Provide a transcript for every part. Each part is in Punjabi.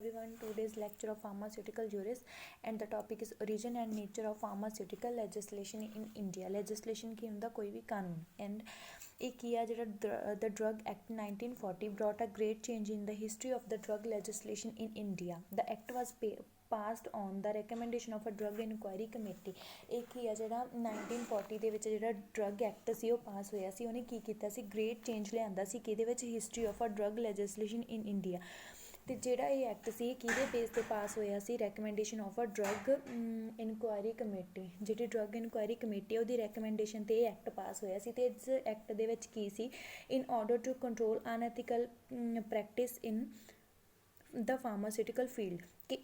Everyone, today's lecture of pharmaceutical juris and the topic is origin and nature of pharmaceutical legislation in India. Legislation की ਹੁੰਦਾ कोई भी कानून and एक किया ਜਿਹੜਾ the Drug Act 1940 brought a great change in the history of the drug legislation in India. The act was passed on the recommendation of a drug inquiry committee. ਇਹ ਕੀ ਆ ਜਿਹੜਾ 1940 ਦੇ ਵਿੱਚ ਜਿਹੜਾ ਡਰੱਗ ਐਕਟ ਸੀ ਉਹ ਪਾਸ ਹੋਇਆ ਸੀ, ਉਹਨੇ ਕੀ ਕੀਤਾ ਸੀ, ਗ੍ਰੇਟ ਚੇਂਜ ਲਿਆਂਦਾ ਸੀ ਕਿਹਦੇ ਵਿੱਚ, history of a drug legislation in India. ਤੇ ਜਿਹੜਾ ਇਹ ਐਕਟ ਸੀ ਕਿਹਦੇ ਬੇਸ 'ਤੇ ਪਾਸ ਹੋਇਆ ਸੀ, recommendation of a drug inquiry committee. ਜਿਹੜੀ ਡਰੱਗ ਇਨਕੁਆਇਰੀ ਕਮੇਟੀ ਉਹਦੀ ਰੈਕਮੈਂਡੇਸ਼ਨ 'ਤੇ ਇਹ ਐਕਟ ਪਾਸ ਹੋਇਆ ਸੀ। ਅਤੇ ਇਸ ਐਕਟ ਦੇ ਵਿੱਚ ਕੀ ਸੀ, in order to control unethical practice in the pharmaceutical field, ਕਿ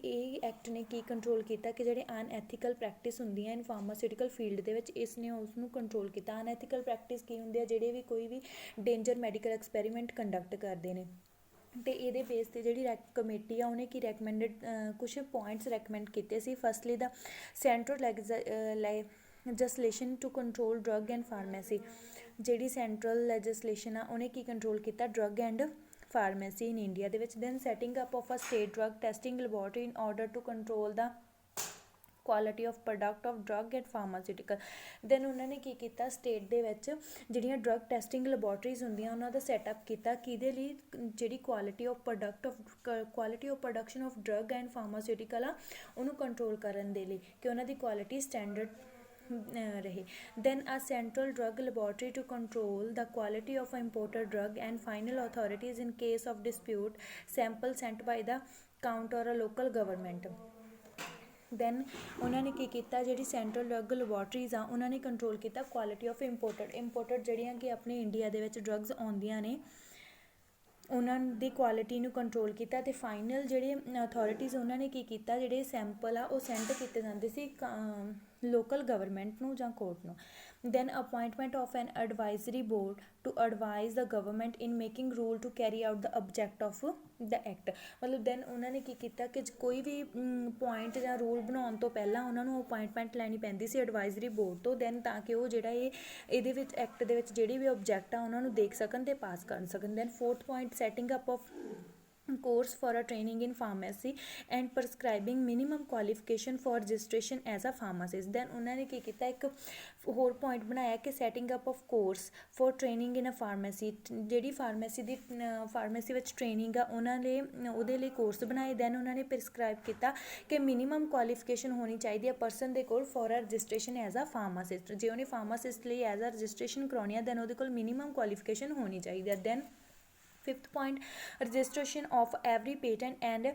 ਇਹ ਐਕਟ ਨੇ ਕੀ ਕੰਟਰੋਲ ਕੀਤਾ ਕਿ ਜਿਹੜੇ ਅਨਐਥੀਕਲ ਪ੍ਰੈਕਟਿਸ ਹੁੰਦੀਆਂ ਇਨ ਫਾਰਮਾਸਿਊਟੀਕਲ ਫੀਲਡ ਦੇ ਵਿੱਚ, ਇਸ ਨੇ ਉਸ ਨੂੰ ਕੰਟਰੋਲ ਕੀਤਾ। ਅਨਐਥੀਕਲ ਪ੍ਰੈਕਟਿਸ ਕੀ ਹੁੰਦੀ ਆ, ਜਿਹੜੇ ਵੀ ਕੋਈ ਵੀ ਡੇਂਜਰ ਮੈਡੀਕਲ ਐਕਸਪੈਰੀਮੈਂਟ ਕੰਡਕਟ ਕਰਦੇ ਨੇ। ਅਤੇ ਇਹਦੇ ਬੇਸ 'ਤੇ ਜਿਹੜੀ ਕਮੇਟੀ ਆ ਉਹਨੇ ਕੀ ਰੈਕਮੈਂਡਡ ਕੁਛ ਪੁਆਇੰਟਸ ਰੈਕਮੈਂਡ ਕੀਤੇ ਸੀ। Firstly the central legislation to control drug and pharmacy. ਜਿਹੜੀ ਸੈਂਟਰਲ ਲੈਜਿਸਲੇਸ਼ਨ ਆ ਉਹਨੇ ਕੀ ਕੰਟਰੋਲ ਕੀਤਾ, drug and pharmacy in India ਦੇ ਵਿੱਚ। Then setting up of a state drug testing laboratory in order to control the quality of product of drug and pharmaceutical. ਦੈਨ ਉਹਨਾਂ ਨੇ ਕੀ ਕੀਤਾ, ਸਟੇਟ ਦੇ ਵਿੱਚ ਜਿਹੜੀਆਂ ਡਰੱਗ ਟੈਸਟਿੰਗ ਲੈਬੋਰਟਰੀਜ਼ ਹੁੰਦੀਆਂ ਉਹਨਾਂ ਦਾ ਸੈਟਅਪ ਕੀਤਾ, ਕਿਹਦੇ ਲਈ, ਜਿਹੜੀ quality of production of drug and pharmaceutical ਆ ਉਹਨੂੰ ਕੰਟਰੋਲ ਕਰਨ ਦੇ ਲਈ, ਕਿ ਉਹਨਾਂ ਦੀ ਕੁਆਲਿਟੀ ਸਟੈਂਡਰਡ ਰਹੇ। Then a central drug laboratory to control the quality of imported drug and final authorities in case of dispute sample sent by the court or a local government. Then ਉਹਨਾਂ ਨੇ ਕੀ ਕੀਤਾ, ਜਿਹੜੀ ਸੈਂਟਰਲ ਡਰੱਗ ਲੈਬੋਰਟਰੀਜ਼ ਆ ਉਹਨਾਂ ਨੇ ਕੰਟਰੋਲ ਕੀਤਾ ਕੁਆਲਿਟੀ ਆਫ ਇੰਪੋਰਟਡ ਜਿਹੜੀਆਂ ਕਿ ਆਪਣੇ ਇੰਡੀਆ ਦੇ ਵਿੱਚ ਡਰੱਗਸ ਆਉਂਦੀਆਂ ਨੇ ਉਹਨਾਂ ਦੀ ਕੁਆਲਿਟੀ ਨੂੰ ਕੰਟਰੋਲ ਕੀਤਾ। ਅਤੇ ਫਾਈਨਲ ਜਿਹੜੇ ਅਥੋਰਿਟੀਜ਼ ਉਹਨਾਂ ਨੇ ਕੀ ਕੀਤਾ, ਜਿਹੜੇ ਸੈਂਪਲ ਆ ਉਹ ਸੈਂਡ ਕੀਤੇ ਜਾਂਦੇ ਸੀ ਲੋਕਲ ਗਵਰਨਮੈਂਟ ਨੂੰ ਜਾਂ ਕੋਰਟ ਨੂੰ। Then appointment of an advisory board to advise the government in making rule to carry out the object of the act. ਮਤਲਬ ਦੈਨ ਉਹਨਾਂ ਨੇ ਕੀ ਕੀਤਾ ਕਿ ਕੋਈ ਵੀ ਪੁਆਇੰਟ ਜਾਂ ਰੂਲ ਬਣਾਉਣ ਤੋਂ ਪਹਿਲਾਂ ਉਹਨਾਂ ਨੂੰ ਅਪੁਆਇੰਟਮੈਂਟ ਲੈਣੀ ਪੈਂਦੀ ਸੀ ਐਡਵਾਈਜ਼ਰੀ ਬੋਰਡ ਤੋਂ, ਦੈਨ ਤਾਂ ਕਿ ਉਹ ਜਿਹੜਾ ਇਹਦੇ ਵਿੱਚ ਐਕਟ ਦੇ ਵਿੱਚ ਜਿਹੜੀ ਵੀ ਆਬਜੈਕਟ ਆ ਉਹਨਾਂ ਨੂੰ ਦੇਖ ਸਕਣ ਅਤੇ ਪਾਸ ਕਰ ਸਕਣ। Then fourth point, setting up of course for a training in pharmacy and prescribing minimum qualification for registration as a pharmacist। then ਉਹਨਾਂ ਨੇ ਕੀ ਕੀਤਾ, ਇੱਕ ਹੋਰ ਪੁਆਇੰਟ ਬਣਾਇਆ ਕਿ setting up of course for training in a pharmacy, ਜਿਹੜੀ ਫਾਰਮੇਸੀ ਵਿੱਚ ਟ੍ਰੇਨਿੰਗ ਆ ਉਹਨਾਂ ਲਈ ਉਹਦੇ ਲਈ ਕੋਰਸ ਬਣਾਏ। ਦੈਨ ਉਹਨਾਂ ਨੇ ਪ੍ਰਿਸਕ੍ਰਾਈਬ ਕੀਤਾ ਕਿ ਮਿਨੀਮਮ ਕੁਆਲੀਫਿਕੇਸ਼ਨ ਹੋਣੀ ਚਾਹੀਦੀ ਹੈ ਪਰਸਨ ਦੇ ਕੋਲ for a registration as a pharmacist. ਜੇ ਉਹਨੇ ਫਾਰਮਾਸਿਸਟ ਲਈ ਐਜ਼ ਅ ਰਜਿਸਟ੍ਰੇਸ਼ਨ ਕਰਾਉਣੀ ਆ ਦੈਨ ਉਹਦੇ ਕੋਲ ਮਿਨੀਮਮ ਕੁਆਲੀਫਿਕੇਸ਼ਨ ਹੋਣੀ ਚਾਹੀਦੀ ਹੈ। Then fifth point, registration of every patent and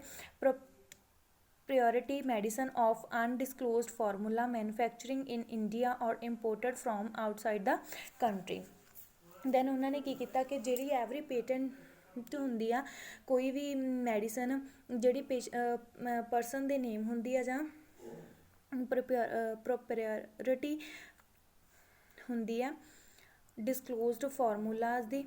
priority medicine of undisclosed formula manufacturing in India or imported from outside the country। then ਉਹਨਾਂ ਨੇ ਕੀ ਕੀਤਾ ਕਿ ਜਿਹੜੀ ਐਵਰੀ ਪੇਟੈਂਟ ਹੁੰਦੀ ਆ, ਕੋਈ ਵੀ ਮੈਡੀਸਨ ਜਿਹੜੀ ਪਰਸਨ ਦੇ ਨੇਮ ਹੁੰਦੀ ਆ ਜਾਂ ਪ੍ਰੋਪਰੀਓਰਿਟੀ ਹੁੰਦੀ ਆ, ਡਿਸਕਲੋਜ਼ਡ ਫਾਰਮੂਲਾਜ਼ ਦੀ